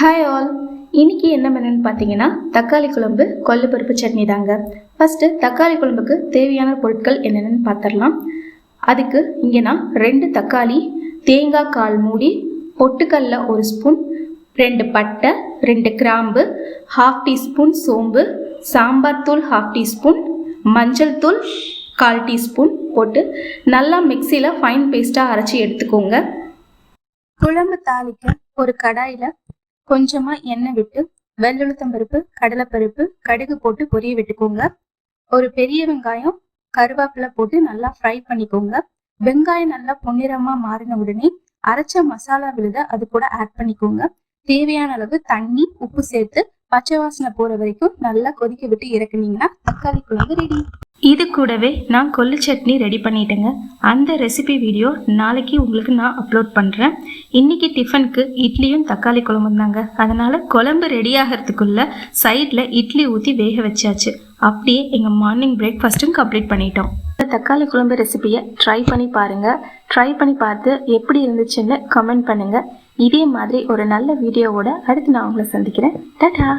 Hi all. இன்னைக்கு என்ன மெனுன்னு பார்த்தீங்கன்னா தக்காளி குழம்பு கொள்ளுப்பருப்பு சட்னி தாங்க. ஃபஸ்ட்டு தக்காளி குழம்புக்கு தேவையான பொருட்கள் என்னென்னு பார்த்துடலாம். அதுக்கு இங்கே நான் 2 தக்காளி, தேங்காய் 1/4 மூடி, பொட்டுக்கடலை 1 ஸ்பூன், 2 பட்டை, 2 கிராம்பு, 1/2 டீஸ்பூன் சோம்பு, சாம்பார் தூள் 1/2 டீஸ்பூன், மஞ்சள் தூள் 1/4 டீஸ்பூன் போட்டு நல்லா மிக்சியில் ஃபைன் பேஸ்ட்டாக அரைச்சி எடுத்துக்கோங்க. குழம்பு தாளிக்க ஒரு கடாயில் கொஞ்சமாக எண்ணெய் விட்டு வெள்ளுளுத்தம்பருப்பு, கடலைப்பருப்பு, கடுகு போட்டு பொரிய விட்டுக்கோங்க. ஒரு பெரிய வெங்காயம், கருவேப்பிலை போட்டு நல்லா ஃப்ரை பண்ணிக்கோங்க. வெங்காயம் நல்லா பொன்னிறமாக மாறின உடனே அரைச்ச மசாலா விழுத அது கூட ஆட் பண்ணிக்கோங்க. தேவையான அளவு தண்ணி, உப்பு சேர்த்து பச்சை வாசனை போகிற வரைக்கும் நல்லா கொதிக்க விட்டு இறக்குனீங்கன்னா தக்காளி குழம்பு ரெடி. இது கூடவே நான் கொள்ளு சட்னி ரெடி பண்ணிட்டேங்க. அந்த ரெசிபி வீடியோ நாளைக்கு உங்களுக்கு நான் அப்லோட் பண்ணுறேன். இன்றைக்கி டிஃபனுக்கு இட்லியும் தக்காளி குழம்பும் தாங்க. அதனால் குழம்பு ரெடி ஆகிறதுக்குள்ளே சைடில் இட்லி ஊற்றி வேக வச்சாச்சு. அப்படியே எங்கள் மார்னிங் பிரேக்ஃபாஸ்ட்டும் கம்ப்ளீட் பண்ணிட்டோம். இந்த தக்காளி குழம்பு ரெசிபியை ட்ரை பண்ணி பாருங்கள். ட்ரை பண்ணி பார்த்து எப்படி இருந்துச்சுன்னு கமெண்ட் பண்ணுங்கள். இதே மாதிரி ஒரு நல்ல வீடியோவோட அடுத்து நான் உங்களை சந்திக்கிறேன். டாடா.